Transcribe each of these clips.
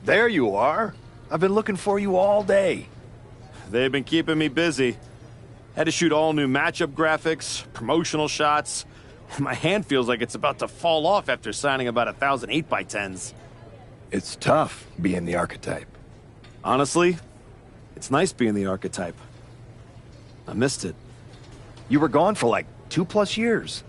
There you are. I've been looking for you all day. They've been keeping me busy. Had to shoot all new matchup graphics, promotional shots. My hand feels like it's about to fall off after signing about 1,000 8x10s. It's tough being the archetype. Honestly, it's nice being the archetype. I missed it. You were gone for like 2+ years.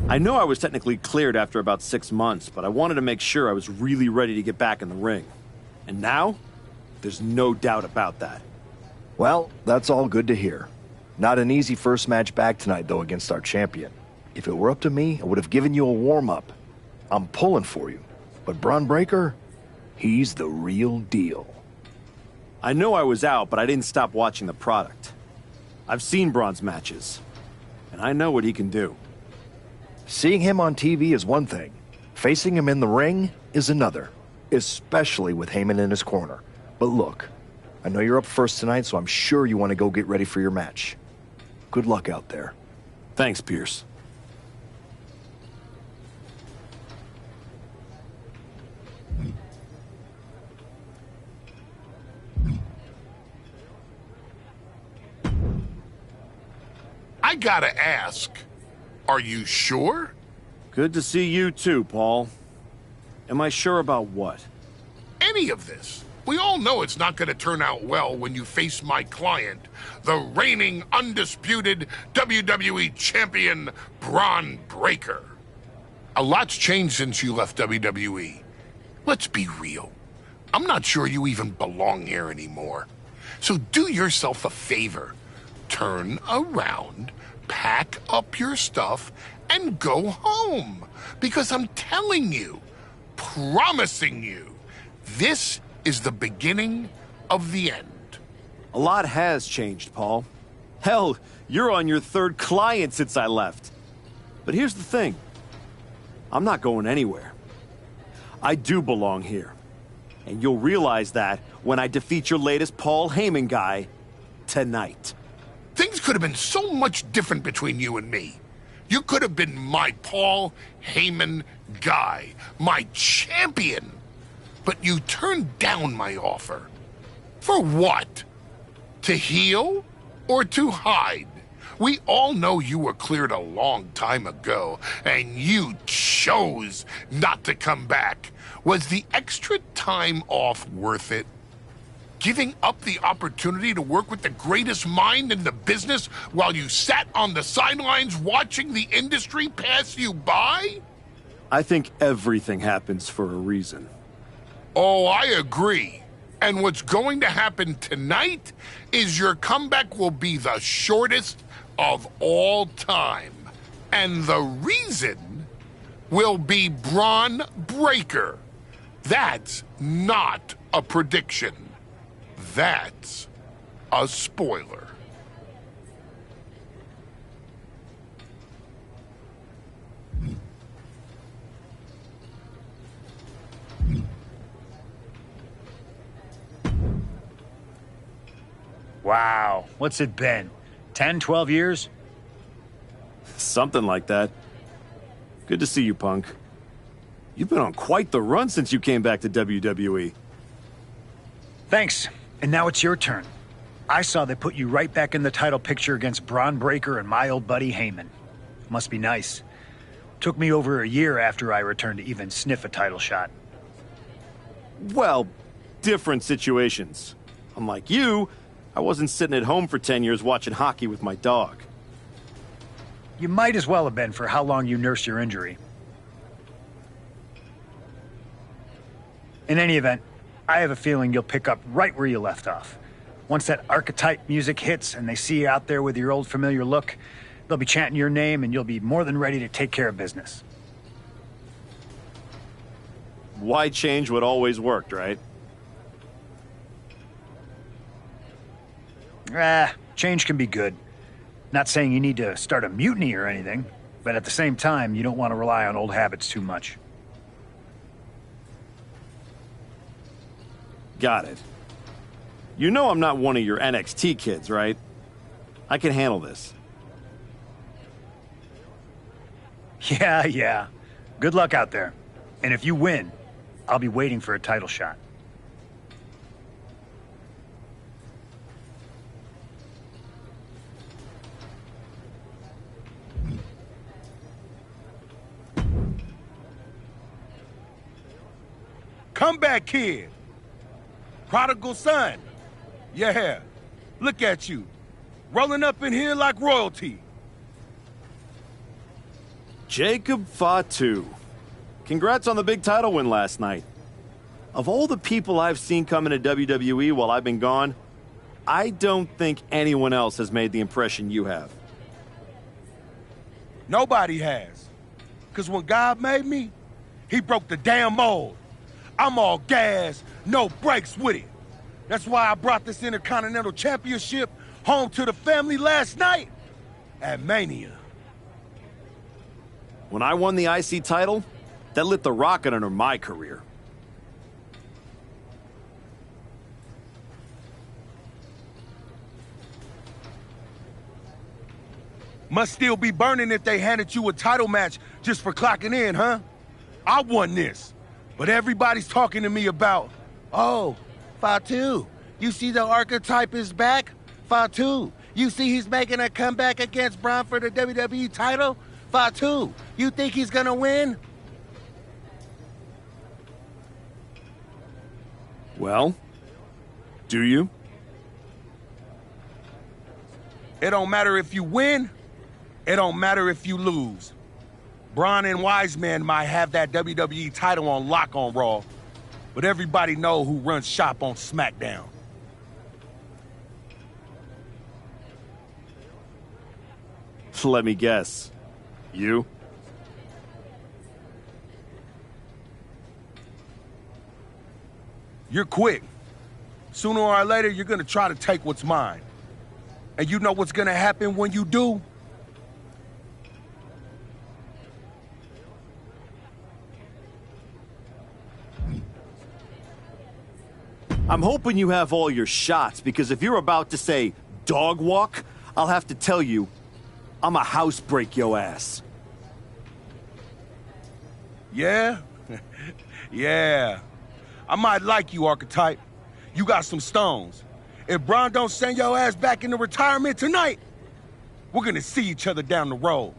I know I was technically cleared after about 6 months, but I wanted to make sure I was really ready to get back in the ring. And now, there's no doubt about that. Well, that's all good to hear. Not an easy first match back tonight, though, against our champion. If it were up to me, I would have given you a warm-up. I'm pulling for you. But Braun Breaker, he's the real deal. I know I was out, but I didn't stop watching the product. I've seen Braun's matches, and I know what he can do. Seeing him on TV is one thing. Facing him in the ring is another. Especially with Heyman in his corner. But look, I know you're up first tonight, so I'm sure you want to go get ready for your match. Good luck out there. Thanks, Pierce. I gotta ask, are you sure? Good to see you too, Paul. Am I sure about what? Any of this. We all know it's not gonna turn out well when you face my client, the reigning, undisputed WWE Champion, Braun Breaker. A lot's changed since you left WWE. Let's be real. I'm not sure you even belong here anymore. So do yourself a favor. Turn around, pack up your stuff, and go home. Because I'm telling you, promising you, this is the beginning of the end. A lot has changed, Paul. Hell, you're on your 3rd client since I left. But here's the thing. I'm not going anywhere. I do belong here. And you'll realize that when I defeat your latest Paul Heyman guy tonight. Things could have been so much different between you and me. You could have been my Paul Heyman guy, my champion. But you turned down my offer. For what? To heal or to hide? We all know you were cleared a long time ago, and you chose not to come back. Was the extra time off worth it? Giving up the opportunity to work with the greatest mind in the business while you sat on the sidelines watching the industry pass you by? I think everything happens for a reason. Oh, I agree. And what's going to happen tonight is your comeback will be the shortest of all time. And the reason will be Braun Breaker. That's not a prediction. That's a spoiler. Wow, what's it been? 10, 12 years? Something like that. Good to see you, Punk. You've been on quite the run since you came back to WWE. Thanks. And now it's your turn. I saw they put you right back in the title picture against Braun Breaker and my old buddy Heyman. Must be nice. Took me over a year after I returned to even sniff a title shot. Well, different situations. Unlike you, I wasn't sitting at home for 10 years watching hockey with my dog. You might as well have been for how long you nursed your injury. In any event, I have a feeling you'll pick up right where you left off. Once that archetype music hits and they see you out there with your old familiar look, they'll be chanting your name and you'll be more than ready to take care of business. Why change what always worked, right? Change can be good. Not saying you need to start a mutiny or anything, but at the same time, you don't want to rely on old habits too much. Got it. You know I'm not one of your NXT kids, right? I can handle this. Yeah. Good luck out there. And if you win, I'll be waiting for a title shot. Comeback kid. Prodigal son. Yeah. Look at you. Rolling up in here like royalty. Jacob Fatu. Congrats on the big title win last night. Of all the people I've seen come into WWE while I've been gone, I don't think anyone else has made the impression you have. Nobody has. Because when God made me, he broke the damn mold. I'm all gas, no brakes with it. That's why I brought this Intercontinental Championship home to the family last night at Mania. When I won the IC title, that lit the rocket under my career. Must still be burning if they handed you a title match just for clocking in, huh? I won this, but everybody's talking to me about, oh, Fatu, you see the archetype is back? Fatu, you see he's making a comeback against Braun for the WWE title? Fatu, you think he's gonna win? Well, do you? It don't matter if you win, it don't matter if you lose. Braun and Wiseman might have that WWE title on lock on Raw, but everybody know who runs shop on SmackDown. Let me guess. You? You're quick. Sooner or later, you're gonna try to take what's mine. And you know what's gonna happen when you do? I'm hoping you have all your shots, because if you're about to say dog walk, I'll have to tell you, I'ma house break your ass. Yeah? Yeah. I might like you, Archetype. You got some stones. If Braun don't send your ass back into retirement tonight, we're gonna see each other down the road.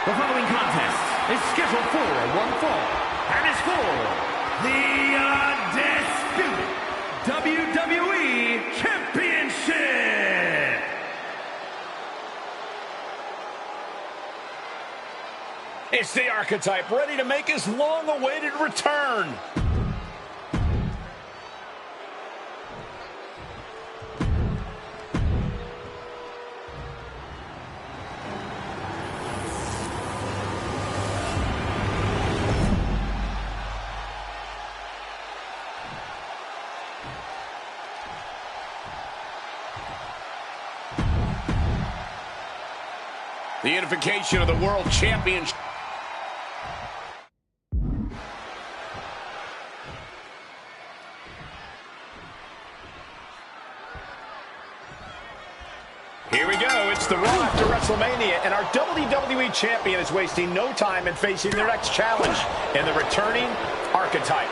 The following contest is scheduled for one fall and is for the Undisputed WWE Championship. It's the Archetype ready to make his long-awaited return. The unification of the World Championship. Here we go. It's the Raw after WrestleMania, and our WWE Champion is wasting no time in facing their next challenge in the returning Archetype.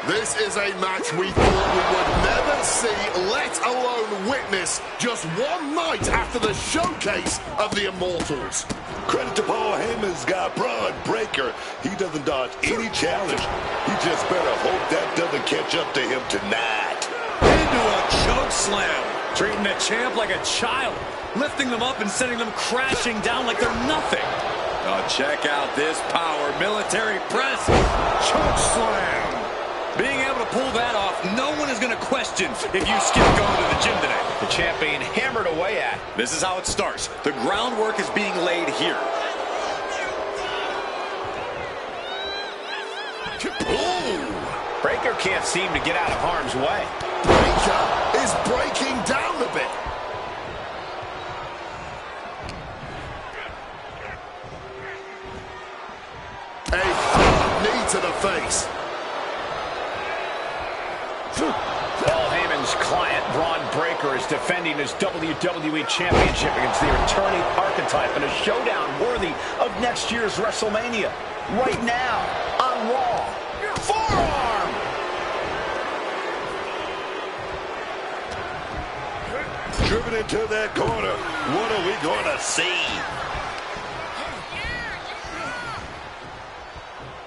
This is a match we thought we would never see, let alone witness, just one night after the showcase of the Immortals. Credit to Paul Heyman's guy, Braun Breaker. He doesn't dodge any challenge. He just better hope that doesn't catch up to him tonight. Into a choke slam. Treating the champ like a child. Lifting them up and sending them crashing down like they're nothing. Oh, check out this power. Military press. Choke slam. Being able to pull that off, no one is going to question if you skip going to the gym today. The champ being hammered away at. This is how it starts. The groundwork is being laid here. Ooh. Breaker can't seem to get out of harm's way. Breaker is breaking down a bit. A hard knee to the face. Paul Heyman's client, Braun Breaker, is defending his WWE Championship against the returning Archetype in a showdown worthy of next year's WrestleMania. Right now, on Raw. Forearm! Driven into that corner. What are we going to see?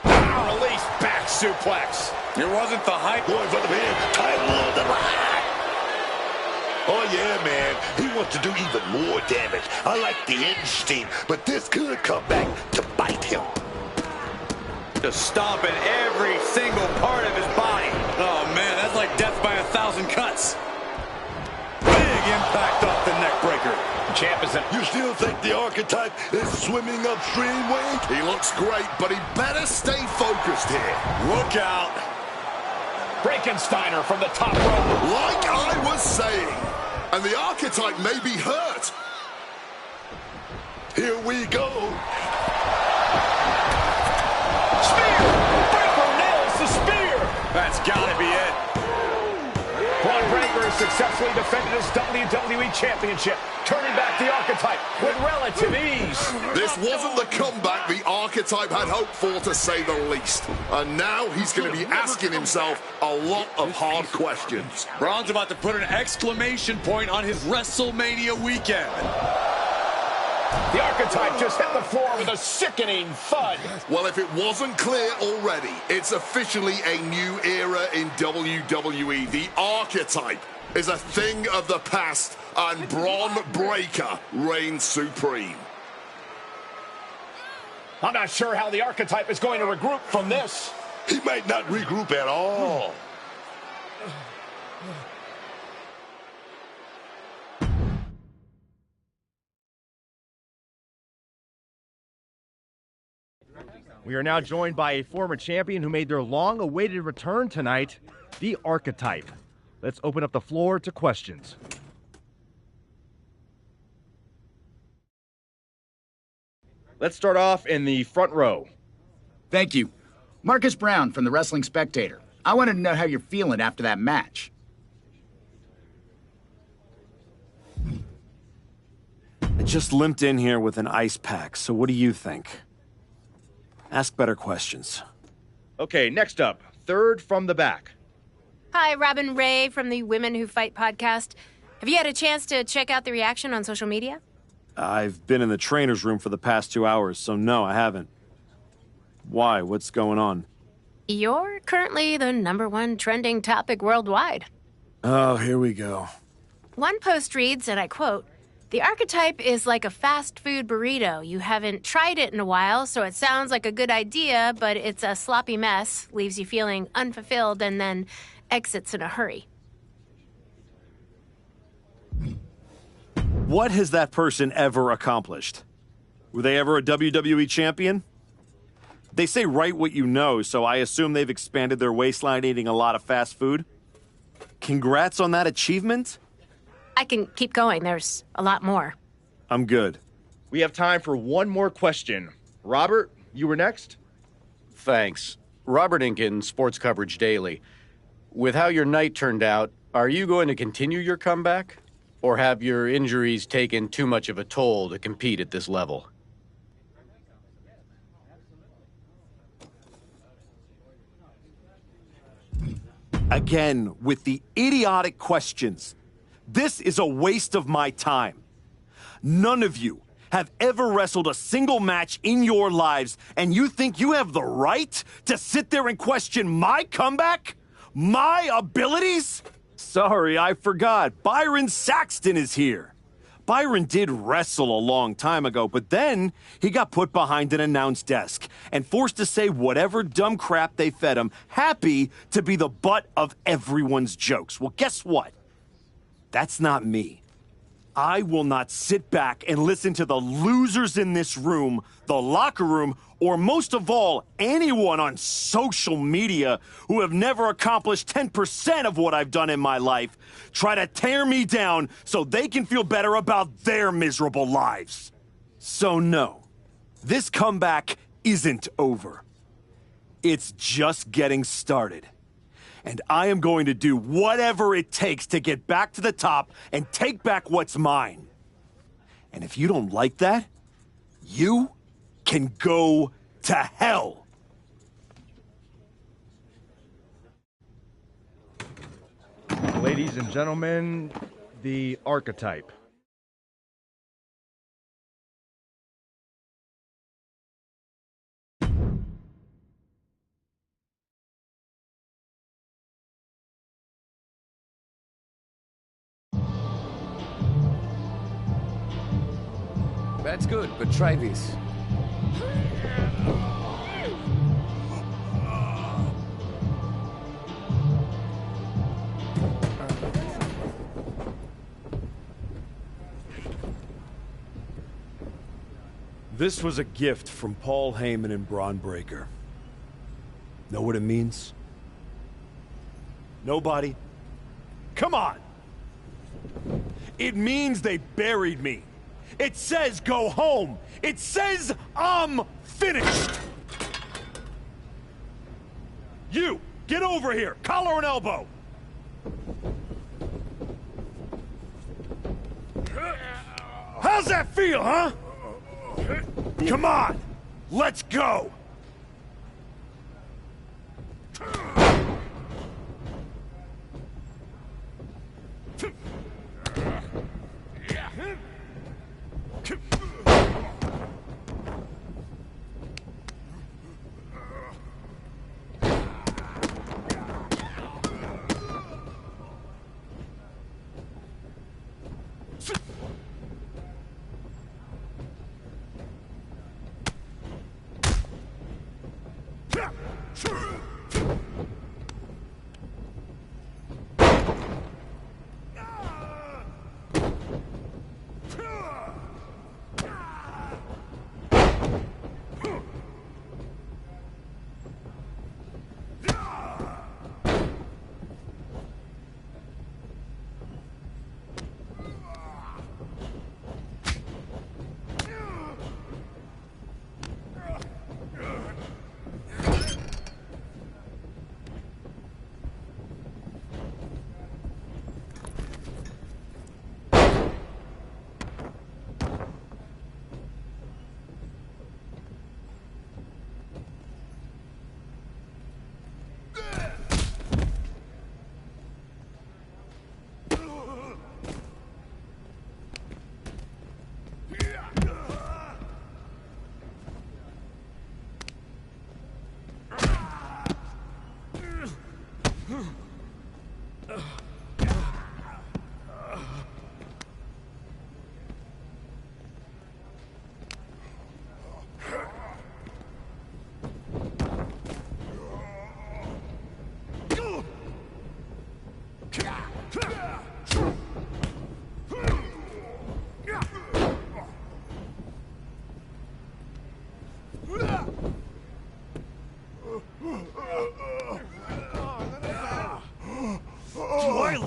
Release back suplex. It wasn't the hype. Going for the pin. Title on the line. Oh, yeah, man. He wants to do even more damage. I like the instinct, but this could come back to bite him. Just stomping every single part of his body. Oh, man, that's like death by 1,000 cuts. Big impact off the neck breaker. Champ is in. You still think the Archetype is swimming upstream, Wade? He looks great, but he better stay focused here. Look out. Frankensteiner from the top rope. Like I was saying, and the Archetype may be hurt. Here we go. Spear! Breaker nails the spear! That's gotta be it. Braun Breaker has successfully defended his WWE Championship, turning back the Archetype with relative ease. This wasn't the comeback the Archetype had hoped for, to say the least. And now he's going to be asking himself a lot of hard questions. Braun's about to put an exclamation point on his WrestleMania weekend. The Archetype just hit the floor with a sickening thud. Well, if it wasn't clear already, it's officially a new era in WWE. The Archetype is a thing of the past, and Braun Breaker reigns supreme. I'm not sure how the Archetype is going to regroup from this. He might not regroup at all. We are now joined by a former champion who made their long-awaited return tonight, the Archetype. Let's open up the floor to questions. Let's start off in the front row. Thank you. Marcus Brown from the Wrestling Spectator. I wanted to know how you're feeling after that match. I just limped in here with an ice pack, so what do you think? Ask better questions. Okay, next up, third from the back. Hi, Robin Ray from the Women Who Fight podcast. Have you had a chance to check out the reaction on social media? I've been in the trainer's room for the past 2 hours, so no, I haven't. Why? What's going on? You're currently the #1 trending topic worldwide. Oh, here we go. One post reads, and I quote, "The Archetype is like a fast food burrito. You haven't tried it in a while, so it sounds like a good idea, but it's a sloppy mess, leaves you feeling unfulfilled, and then exits in a hurry." What has that person ever accomplished? Were they ever a WWE champion? They say write what you know, so I assume they've expanded their waistline eating a lot of fast food. Congrats on that achievement. I can keep going. There's a lot more. I'm good. We have time for one more question. Robert, you were next? Thanks. Robert Inkin, Sports Coverage Daily. With how your night turned out, are you going to continue your comeback? Or have your injuries taken too much of a toll to compete at this level? Again, with the idiotic questions. This is a waste of my time. None of you have ever wrestled a single match in your lives, and you think you have the right to sit there and question my comeback? My abilities? Sorry, I forgot. Byron Saxton is here. Byron did wrestle a long time ago, but then he got put behind an announce desk and forced to say whatever dumb crap they fed him, happy to be the butt of everyone's jokes. Well, guess what? That's not me. I will not sit back and listen to the losers in this room, the locker room, or most of all, anyone on social media who have never accomplished 10% of what I've done in my life try to tear me down so they can feel better about their miserable lives. So no, this comeback isn't over. It's just getting started. And I am going to do whatever it takes to get back to the top and take back what's mine. And if you don't like that, you can go to hell. Ladies and gentlemen, the Archetype. That's good, but try this. This was a gift from Paul Heyman and Braun Breaker. Know what it means? Nobody? Come on! It means they buried me. It says go home. It says I'm finished. You, get over here. Collar and elbow. How's that feel, huh? Come on, let's go.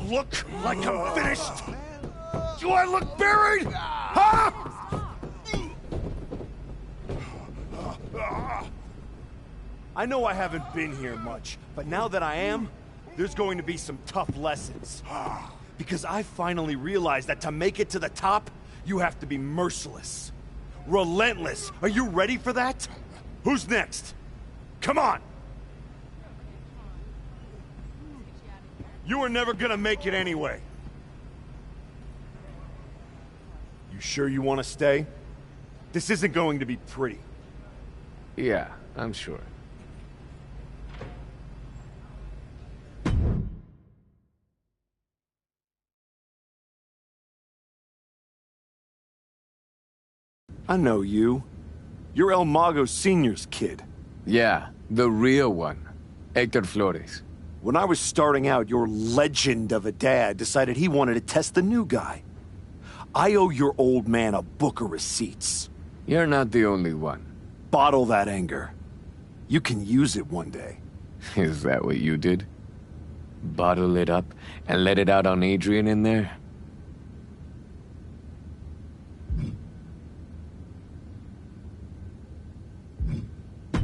Look like I'm finished? Do I look buried? Huh? I know I haven't been here much, but now that I am, there's going to be some tough lessons. Because I finally realized that to make it to the top, you have to be merciless. Relentless. Are you ready for that? Who's next? Come on! You were never gonna make it anyway. You sure you want to stay? This isn't going to be pretty. Yeah, I'm sure. I know you. You're El Mago Sr.'s kid. Yeah, the real one. Hector Flores. When I was starting out, your legend of a dad decided he wanted to test the new guy. I owe your old man a book of receipts. You're not the only one. Bottle that anger. You can use it one day. Is that what you did? Bottle it up and let it out on Adrian in there?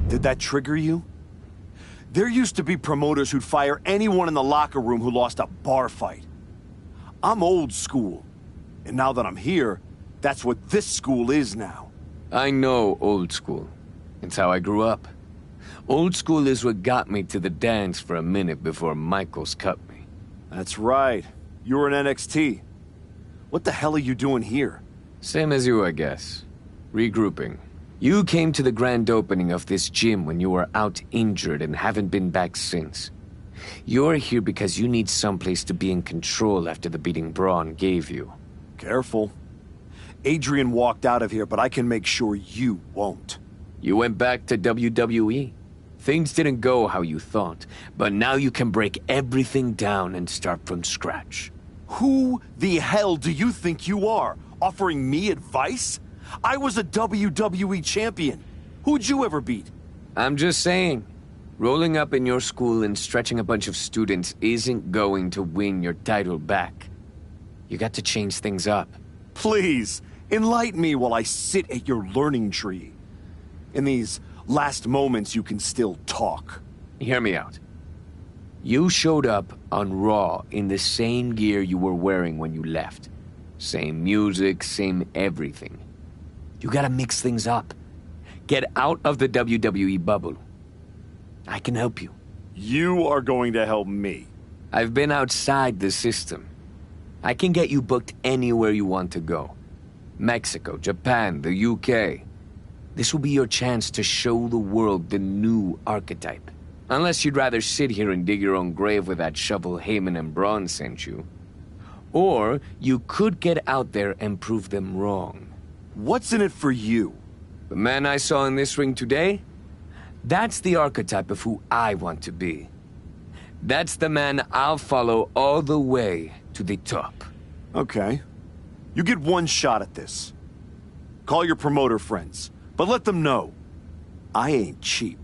Did that trigger you? There used to be promoters who'd fire anyone in the locker room who lost a bar fight. I'm old school. And now that I'm here, that's what this school is now. I know old school. It's how I grew up. Old school is what got me to the dance for a minute before Michaels cut me. That's right. You were in NXT. What the hell are you doing here? Same as you, I guess. Regrouping. You came to the grand opening of this gym when you were out injured and haven't been back since. You're here because you need someplace to be in control after the beating Braun gave you. Careful. Adrian walked out of here, but I can make sure you won't. You went back to WWE. Things didn't go how you thought, but now you can break everything down and start from scratch. Who the hell do you think you are? Offering me advice? I was a WWE champion. Who'd you ever beat? I'm just saying, rolling up in your school and stretching a bunch of students isn't going to win your title back. You got to change things up. Please, enlighten me while I sit at your learning tree. In these last moments, you can still talk. Hear me out. You showed up on Raw in the same gear you were wearing when you left. Same music, same everything. You gotta mix things up. Get out of the WWE bubble. I can help you. You are going to help me. I've been outside the system. I can get you booked anywhere you want to go. Mexico, Japan, the UK. This will be your chance to show the world the new archetype. Unless you'd rather sit here and dig your own grave with that shovel Heyman and Braun sent you. Or you could get out there and prove them wrong. What's in it for you? The man I saw in this ring today? That's the archetype of who I want to be. That's the man I'll follow all the way to the top. Okay. You get one shot at this. Call your promoter friends, but let them know I ain't cheap.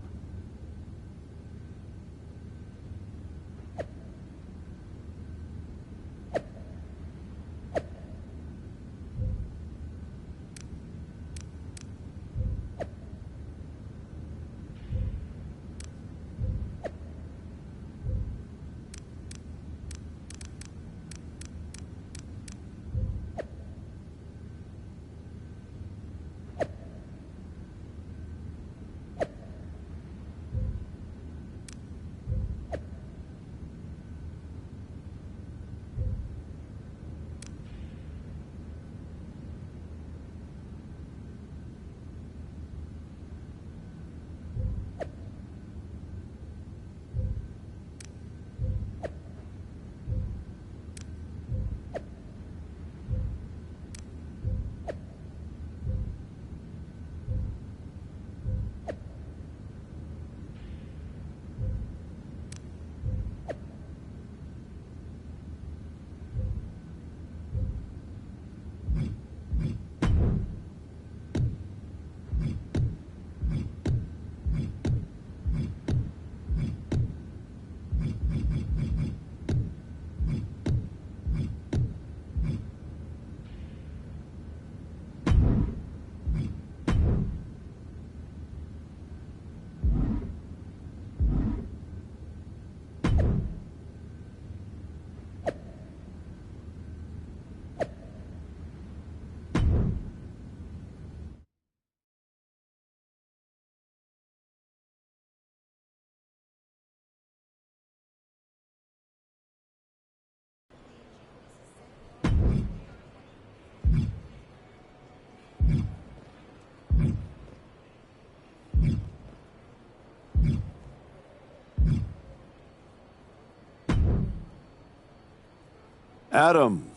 Adam,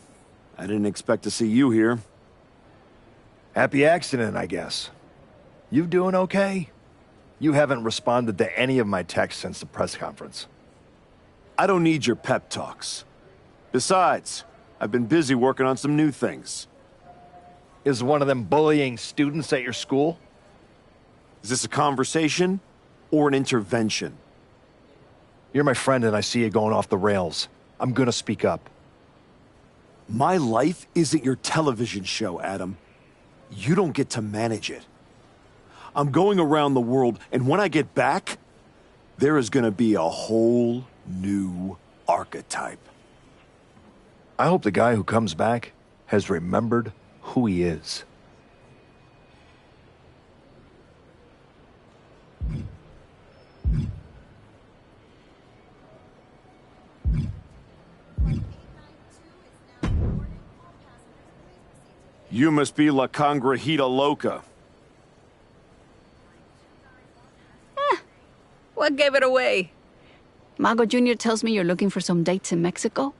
I didn't expect to see you here. Happy accident, I guess. You doing okay? You haven't responded to any of my texts since the press conference. I don't need your pep talks. Besides, I've been busy working on some new things. Is one of them bullying students at your school? Is this a conversation or an intervention? You're my friend and I see you going off the rails. I'm gonna speak up. My life isn't your television show, Adam. You don't get to manage it. I'm going around the world, and when I get back, there is gonna be a whole new archetype. I hope the guy who comes back has remembered who he is. You must be La Congrejita Loca. What gave it away? Mago Jr. tells me you're looking for some dates in Mexico?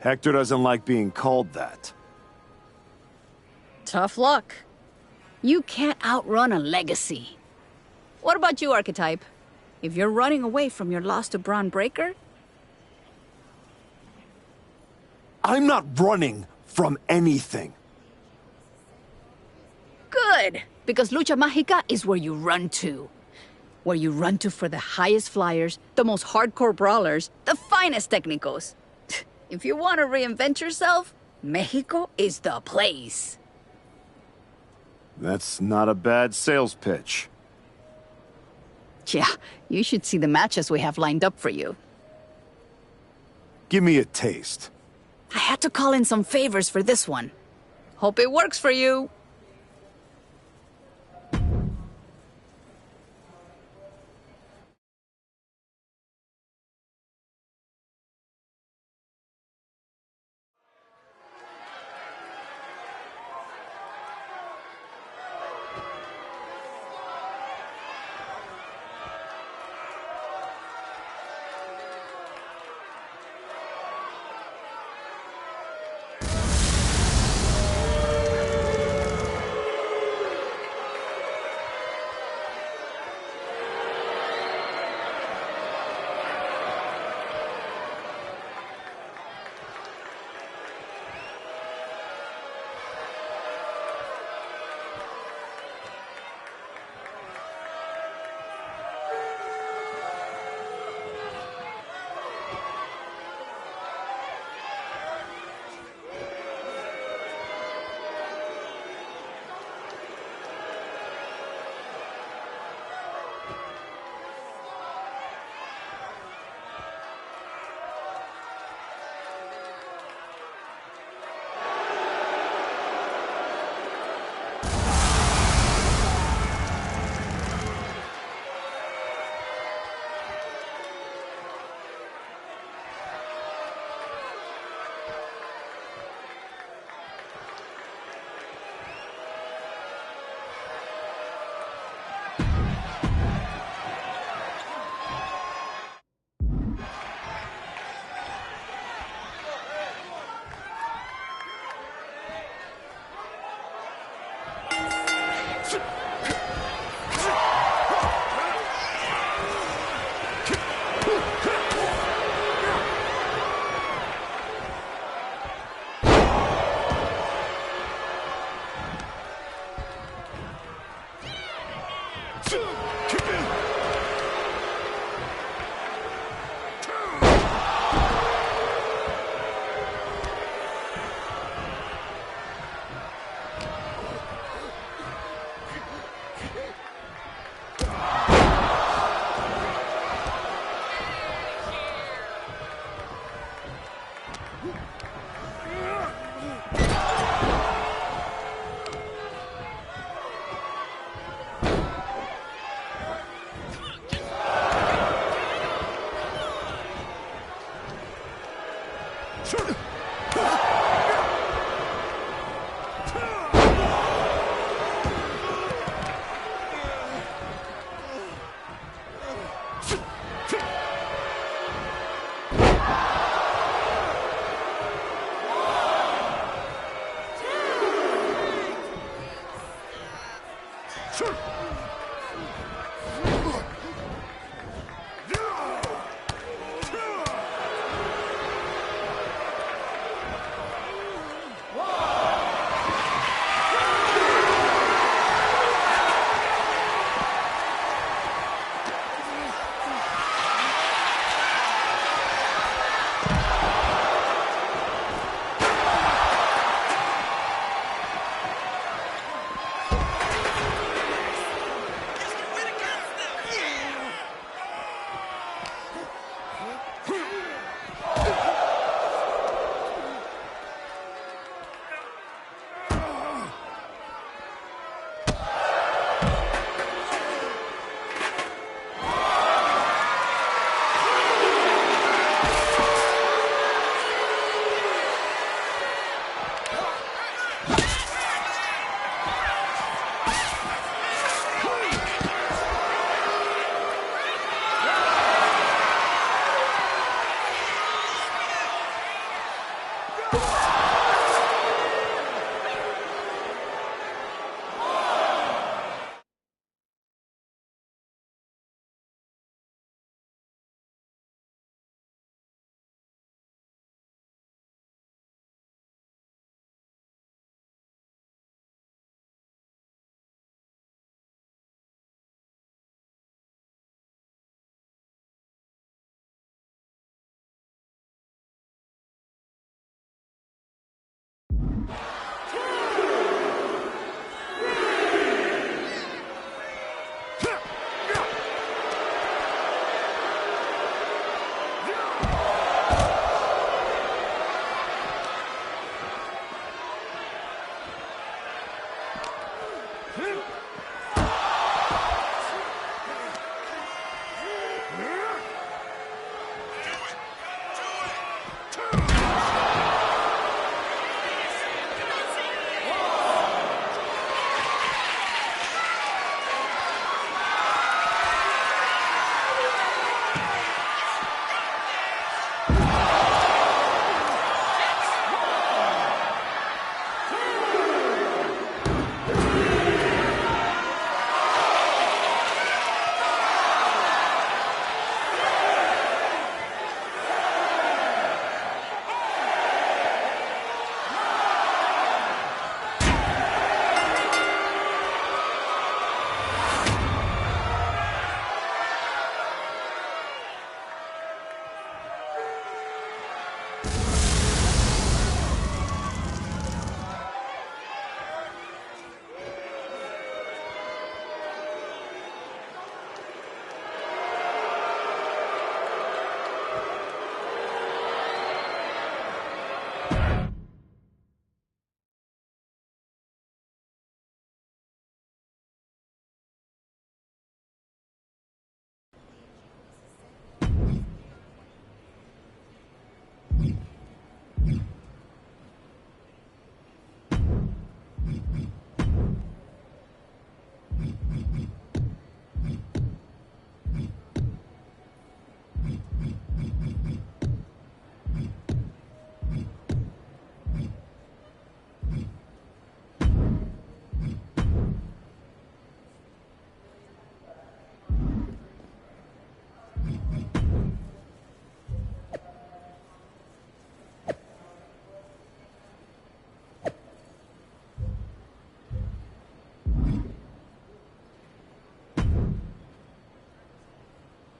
Hector doesn't like being called that. Tough luck. You can't outrun a legacy. What about you, Archetype? If you're running away from your loss to Braun Breaker? I'm not running from anything. Good, because Lucha Mágica is where you run to. Where you run to for the highest flyers, the most hardcore brawlers, the finest técnicos. If you want to reinvent yourself, Mexico is the place. That's not a bad sales pitch. Yeah, you should see the matches we have lined up for you. Give me a taste. I had to call in some favors for this one. Hope it works for you.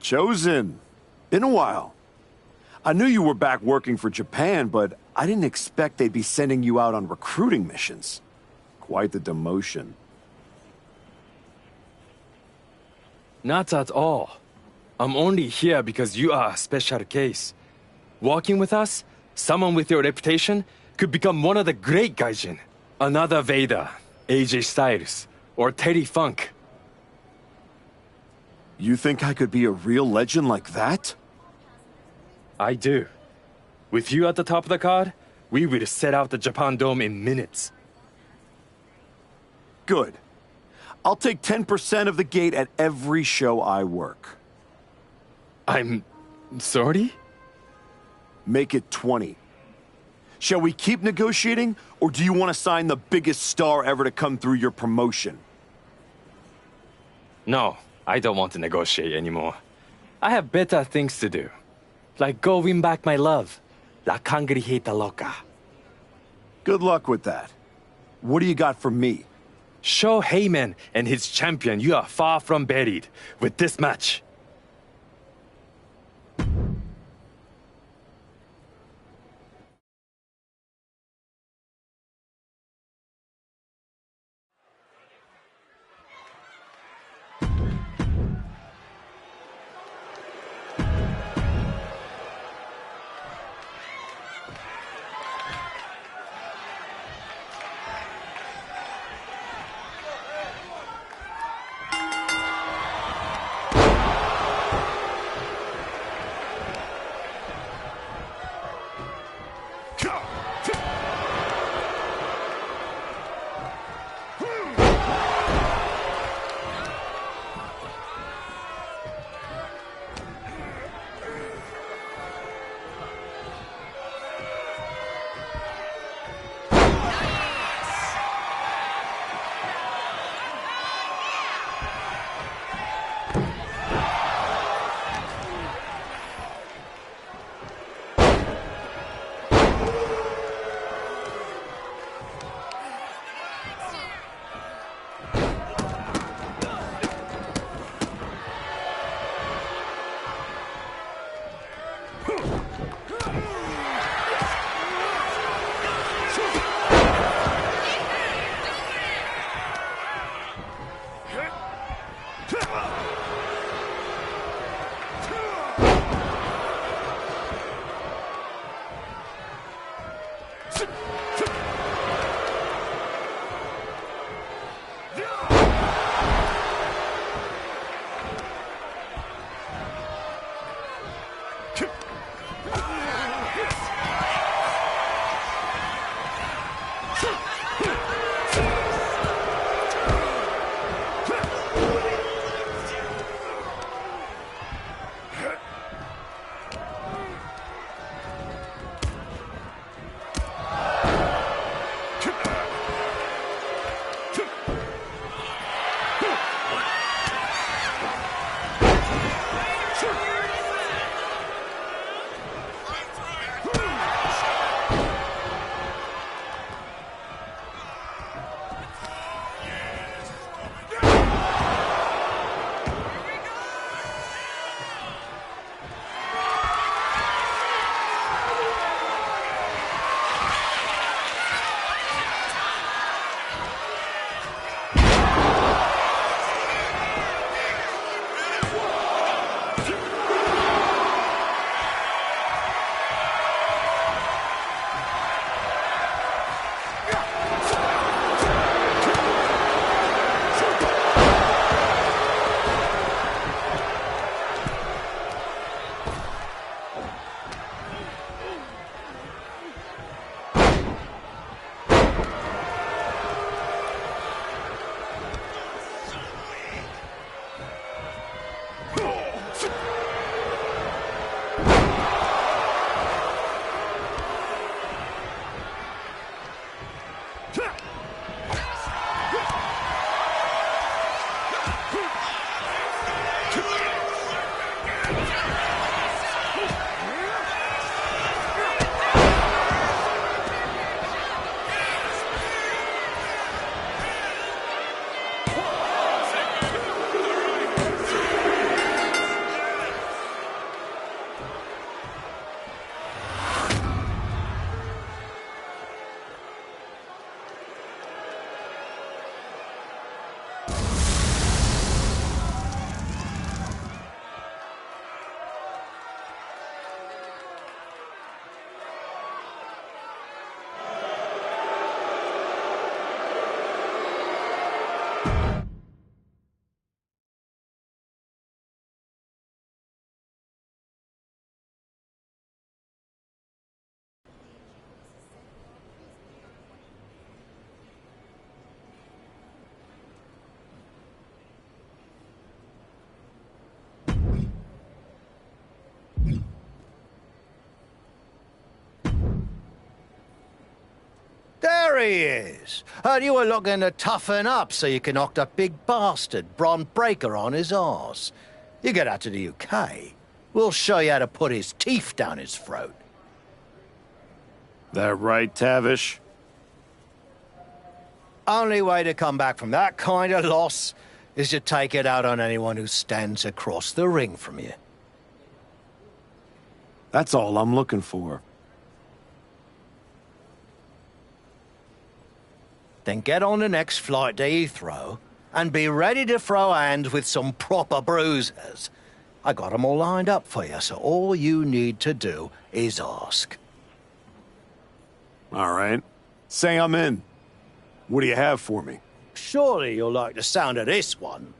Chosen. Been a while. I knew you were back working for Japan, but I didn't expect they'd be sending you out on recruiting missions. Quite the demotion. Not at all. I'm only here because you are a special case. Walking with us, someone with your reputation could become one of the great gaijin. Another Vader, AJ Styles, or Terry Funk. You think I could be a real legend like that? I do. With you at the top of the card, we will set out the Japan Dome in minutes. Good. I'll take 10% of the gate at every show I work. I'm sorry? Make it 20. Shall we keep negotiating, or do you want to sign the biggest star ever to come through your promotion? No, I don't want to negotiate anymore. I have better things to do. Like go win back my love. La Cangrijita Loca. Good luck with that. What do you got for me? Show Heyman and his champion you are far from buried with this match. There he is. Heard you were looking to toughen up so you can knock the big bastard, Bron Breakker, on his arse. You get out to the UK, we'll show you how to put his teeth down his throat. That right, Tavish? Only way to come back from that kind of loss is to take it out on anyone who stands across the ring from you. That's all I'm looking for. Then get on the next flight to Heathrow and be ready to throw hands with some proper bruisers. I got 'em all lined up for you, so all you need to do is ask. All right. Say I'm in. What do you have for me? Surely you'll like the sound of this one.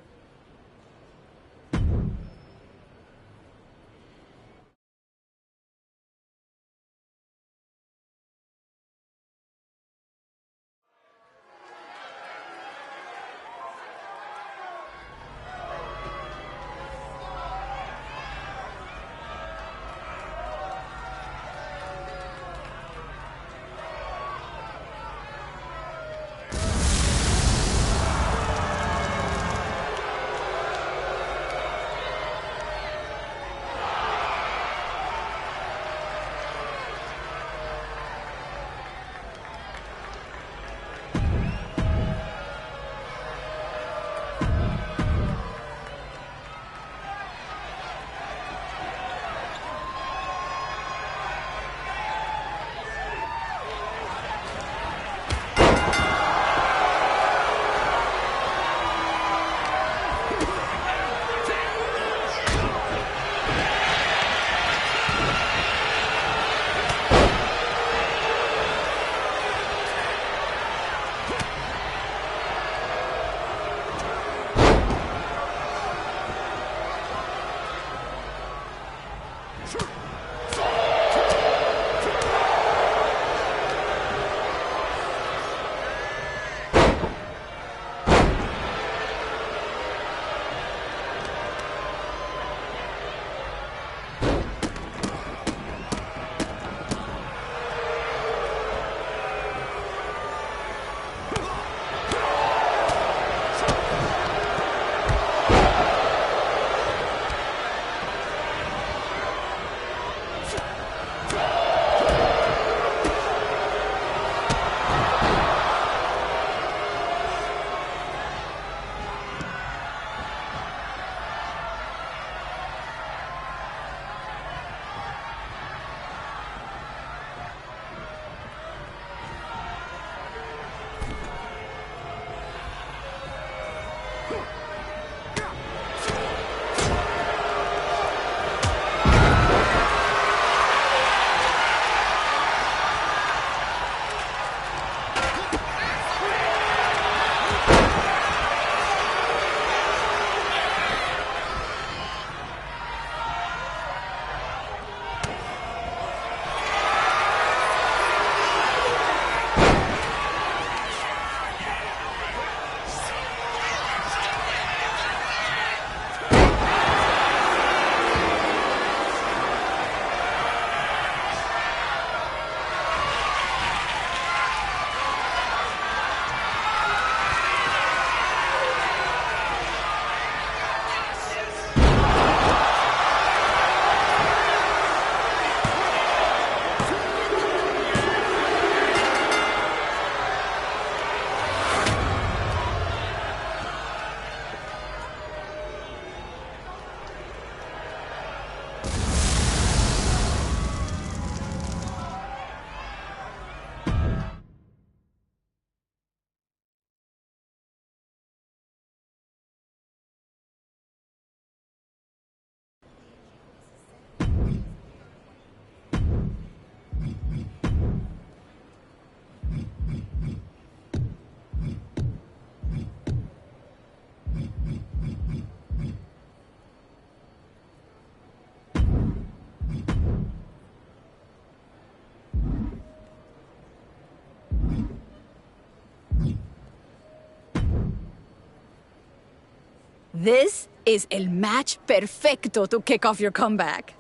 This is el match perfecto to kick off your comeback.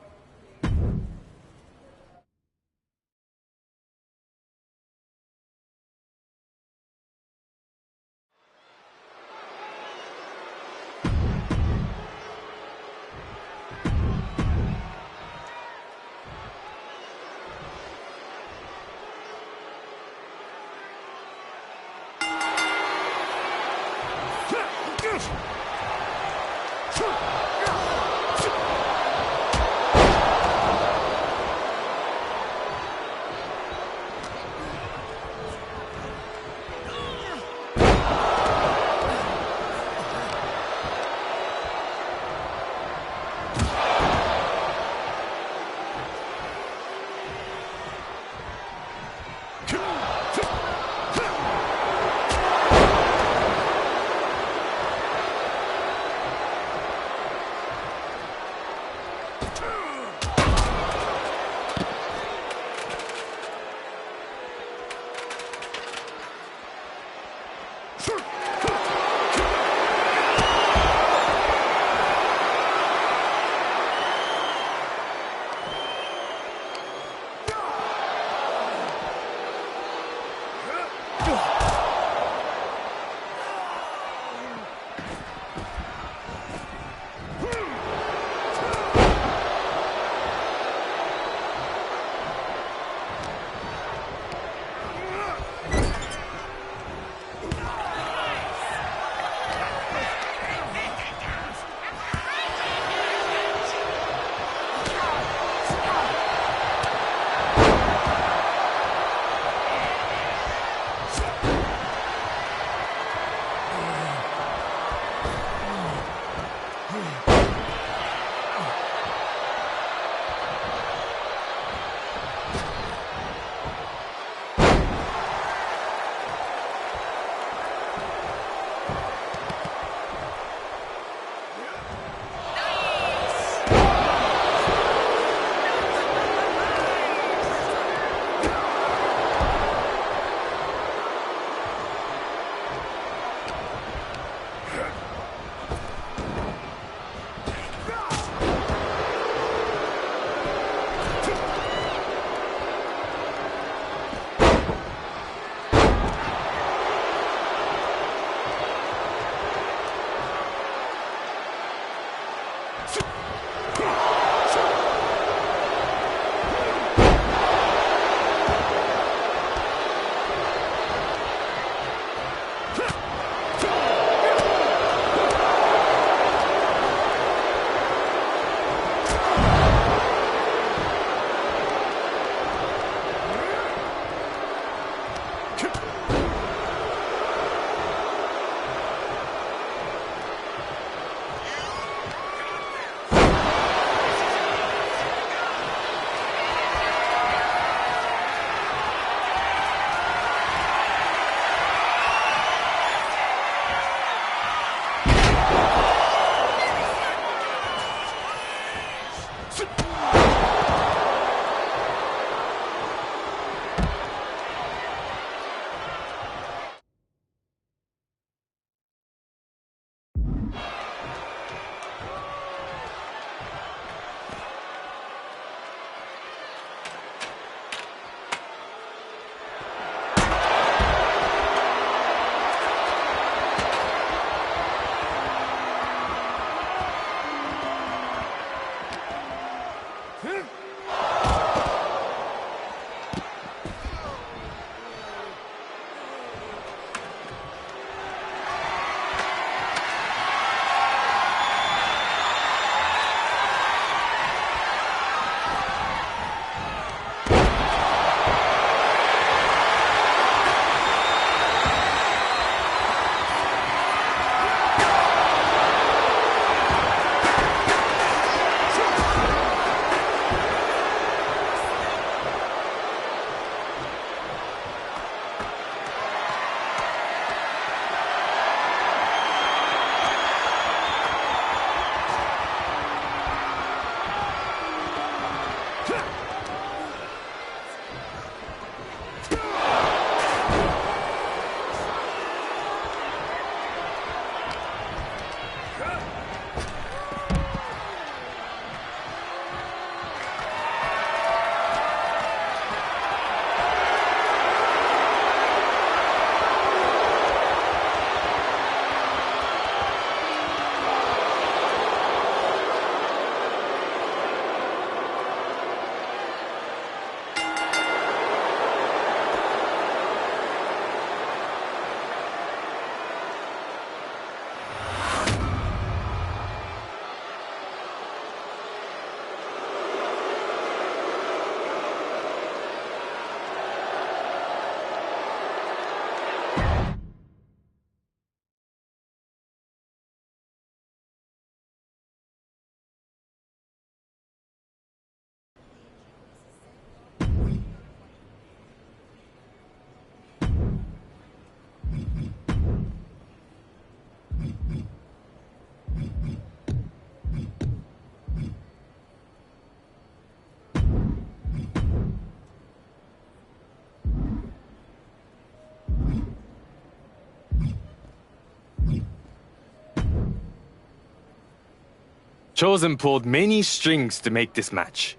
Chosen pulled many strings to make this match.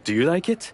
Do you like it?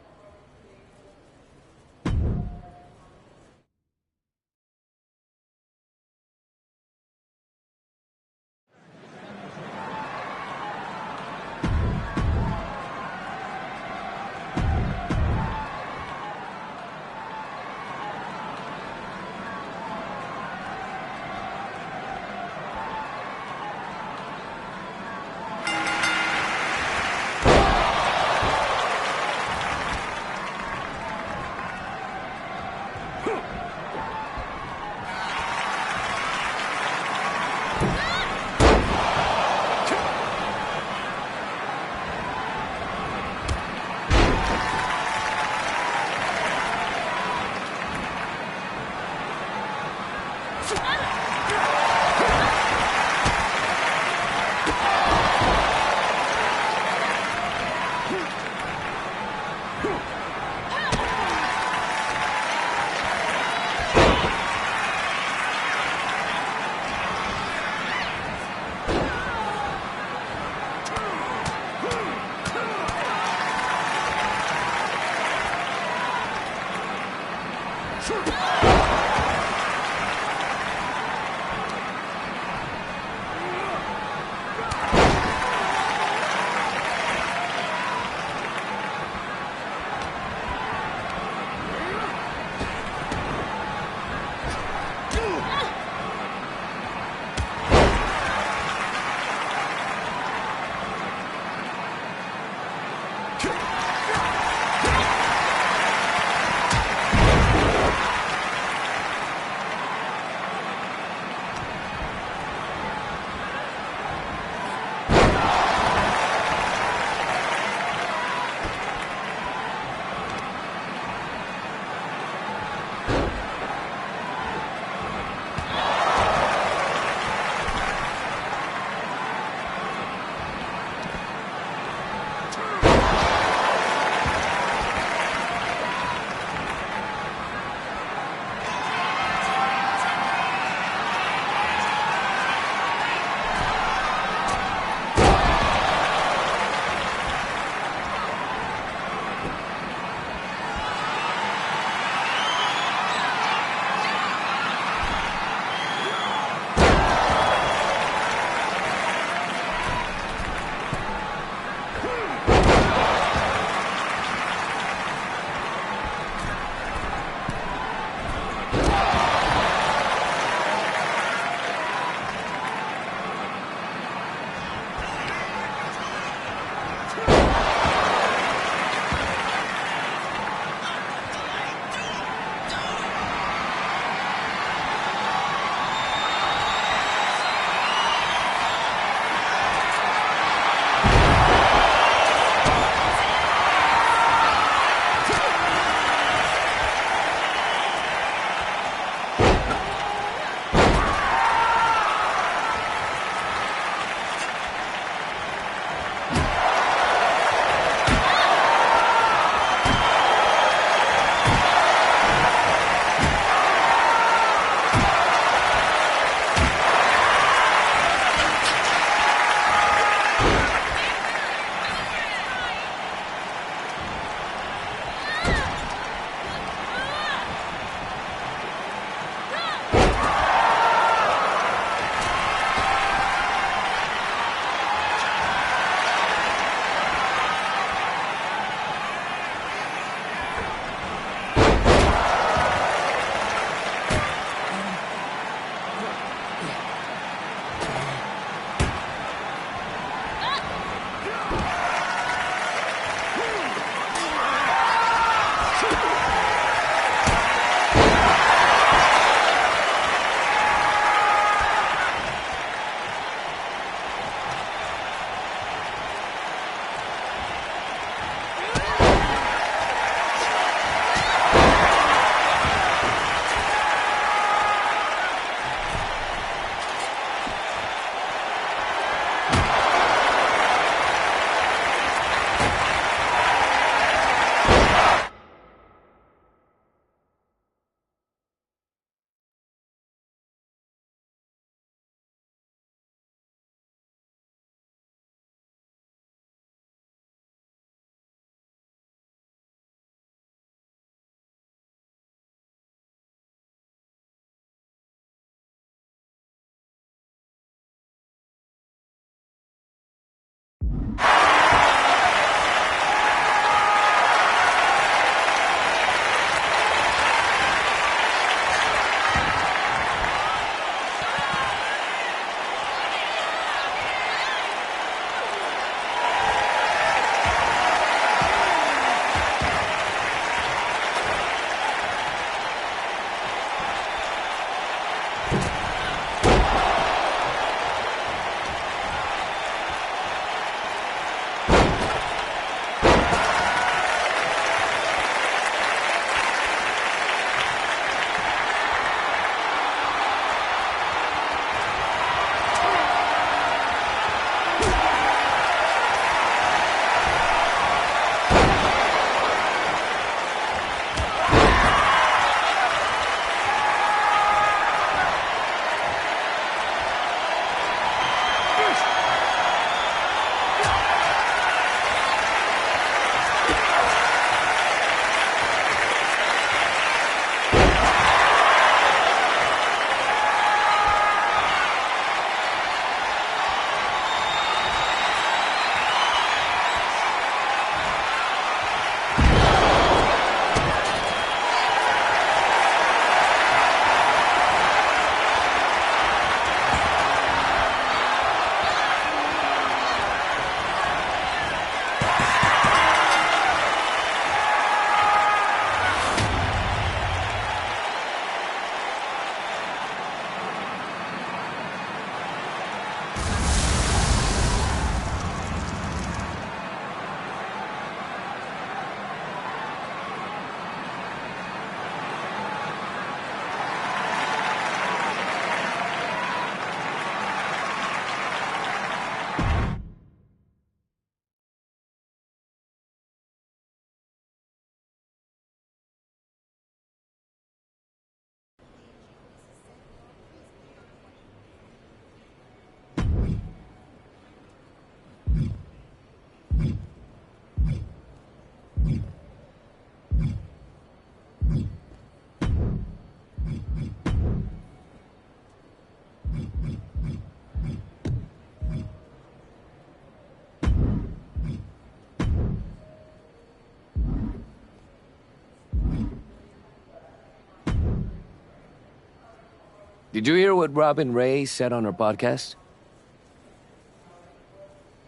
Did you hear what Robin Ray said on her podcast?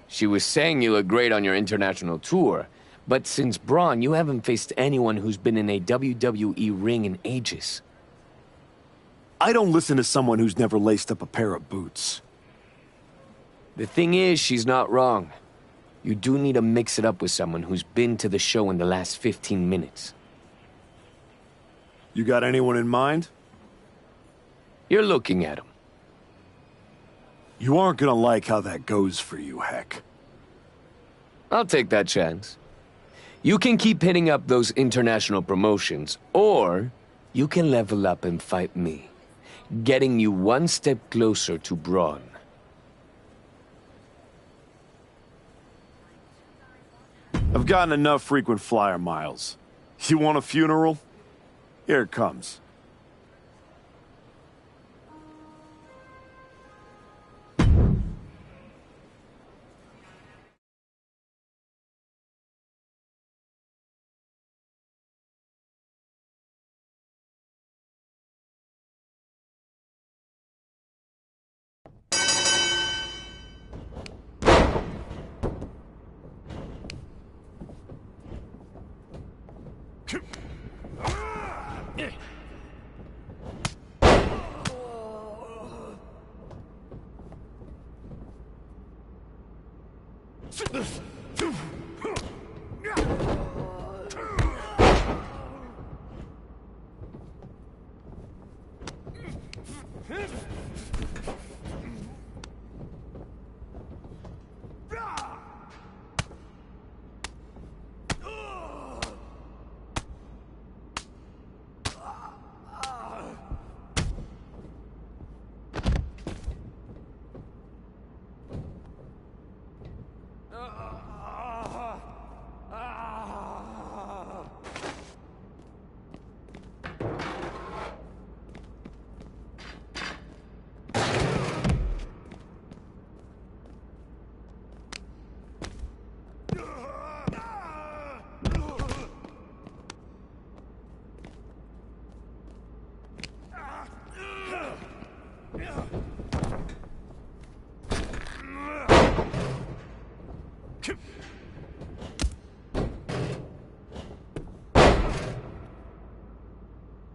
She was saying you look great on your international tour, but since Braun, you haven't faced anyone who's been in a WWE ring in ages. I don't listen to someone who's never laced up a pair of boots. The thing is, she's not wrong. You do need to mix it up with someone who's been to the show in the last 15 minutes. You got anyone in mind? You're looking at him. You aren't gonna like how that goes for you, Heck. I'll take that chance. You can keep hitting up those international promotions, or you can level up and fight me, getting you one step closer to Braun. I've gotten enough frequent flyer miles. You want a funeral? Here it comes.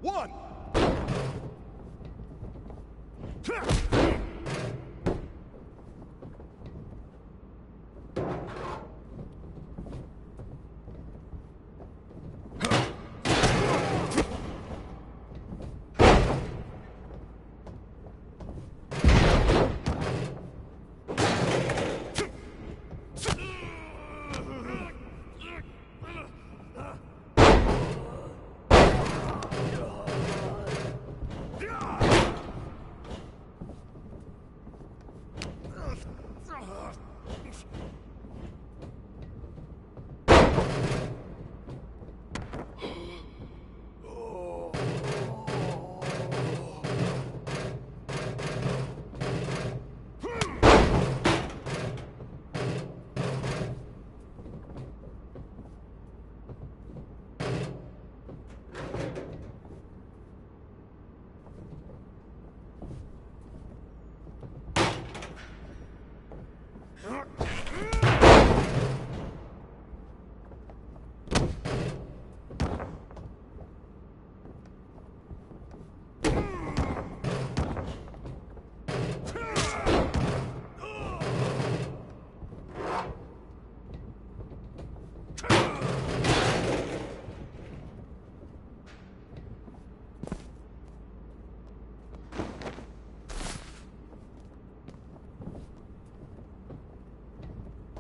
One.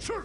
Sure.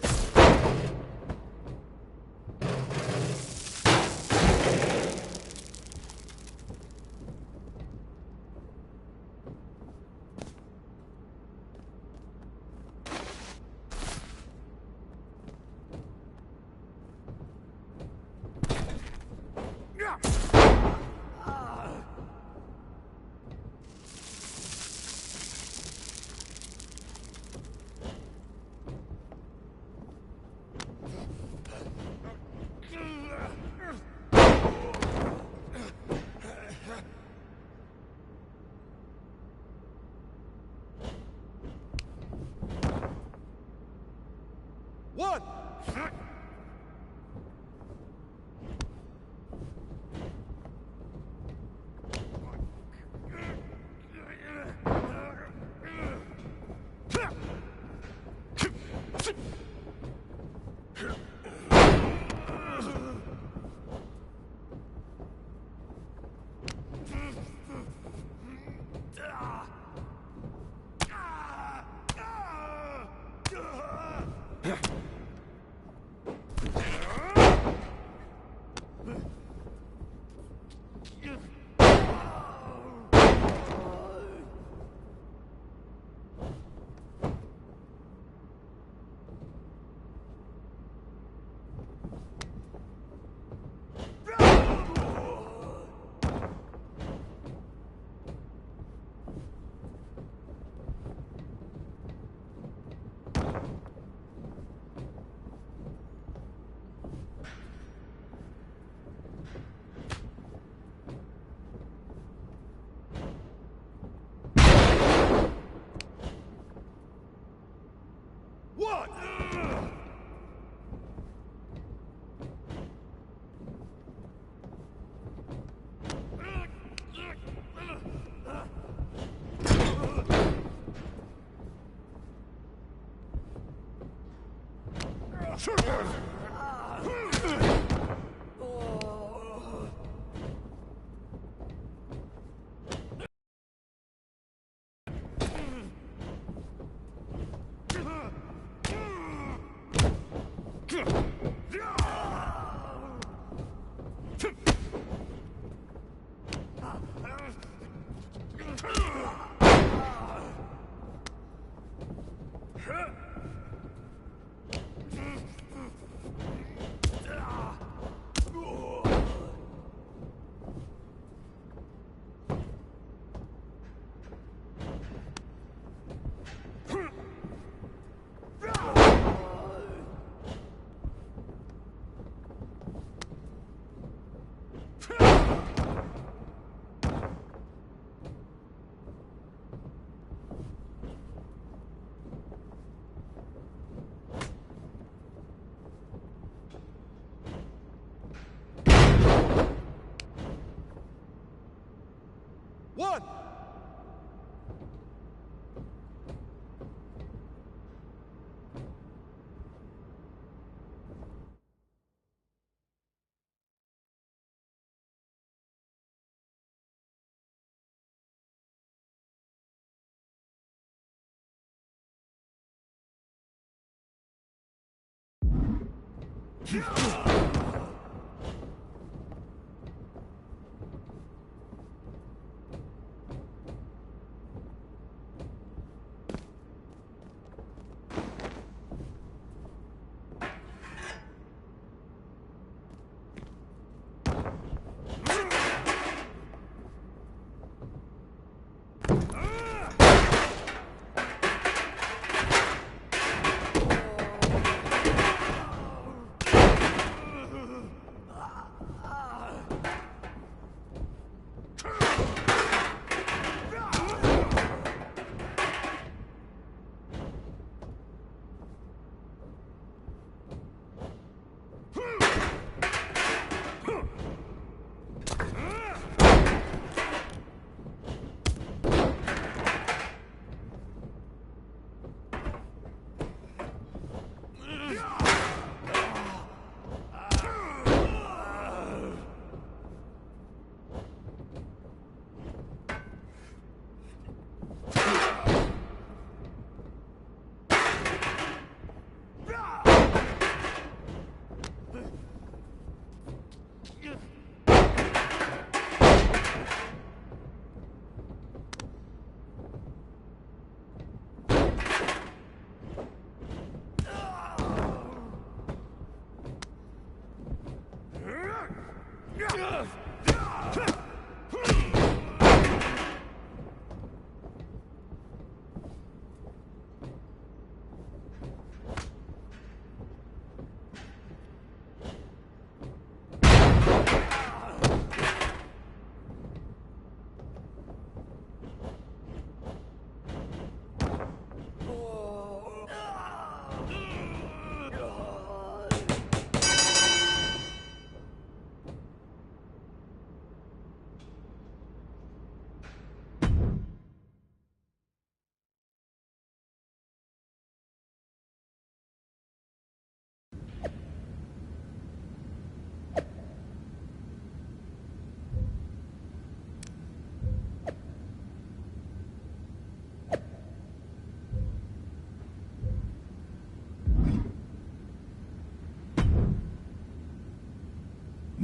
One!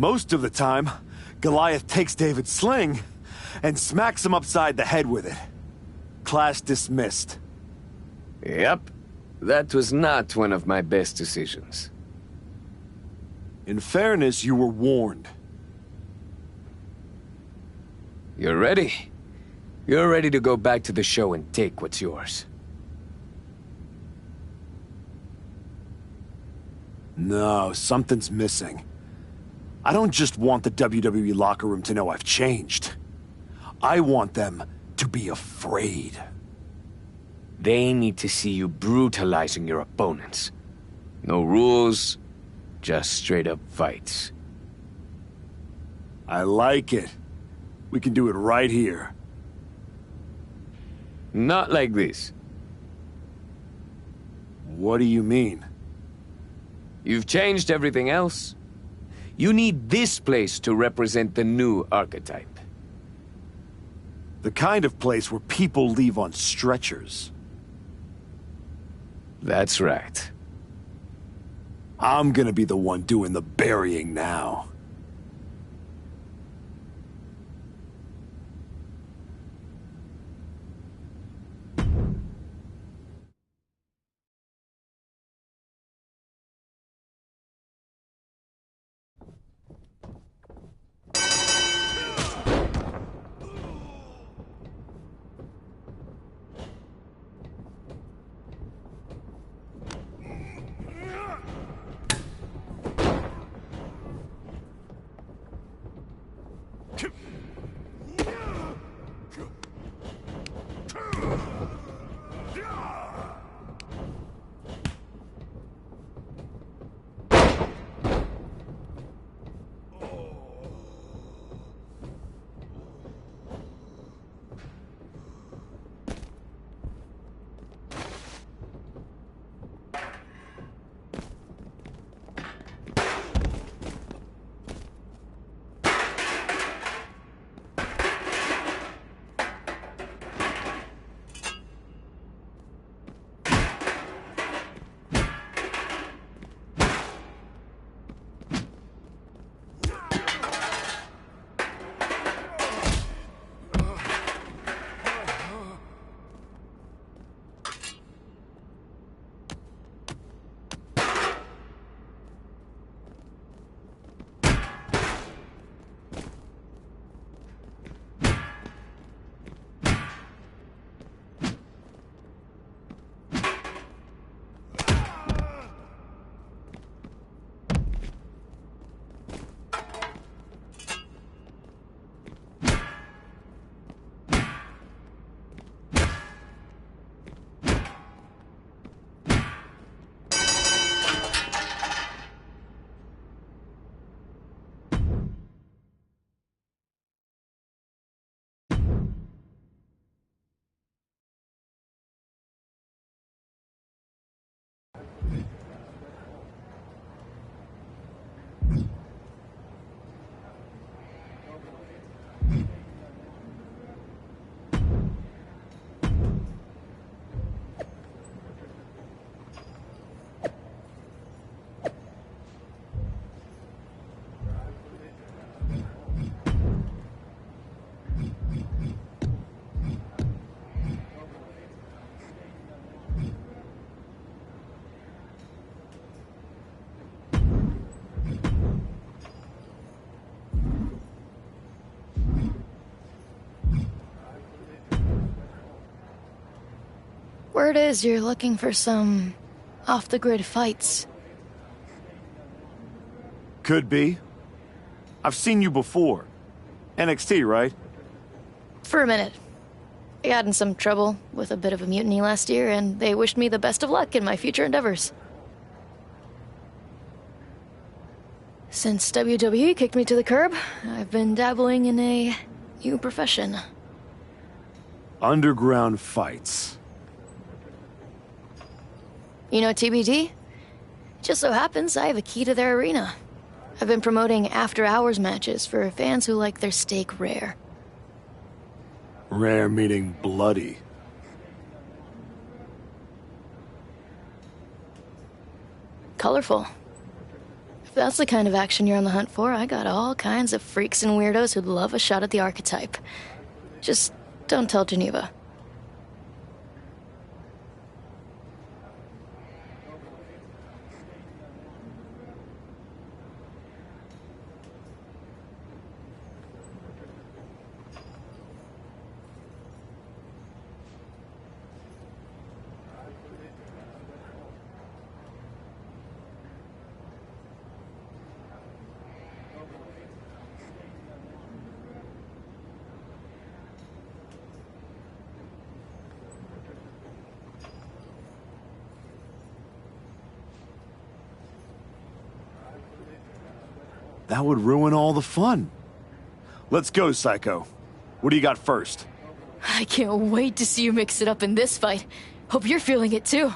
Most of the time, Goliath takes David's sling and smacks him upside the head with it. Class dismissed. Yep. That was not one of my best decisions. In fairness, you were warned. You're ready? You're ready to go back to the show and take what's yours. No, something's missing. I don't just want the WWE locker room to know I've changed. I want them to be afraid. They need to see you brutalizing your opponents. No rules, just straight-up fights. I like it. We can do it right here. Not like this. What do you mean? You've changed everything else. You need this place to represent the new archetype. The kind of place where people leave on stretchers. That's right. I'm gonna be the one doing the burying now. Word is you're looking for some off-the-grid fights. Could be. I've seen you before. NXT, right? For a minute. I got in some trouble with a bit of a mutiny last year, and they wished me the best of luck in my future endeavors. Since WWE kicked me to the curb, I've been dabbling in a new profession. Underground fights. You know TBD? Just so happens I have a key to their arena. I've been promoting after-hours matches for fans who like their steak rare. Rare meaning bloody. Colorful. If that's the kind of action you're on the hunt for, I got all kinds of freaks and weirdos who'd love a shot at the archetype. Just don't tell Geneva. That would ruin all the fun. Let's go, Psycho. What do you got first? I can't wait to see you mix it up in this fight. Hope you're feeling it too.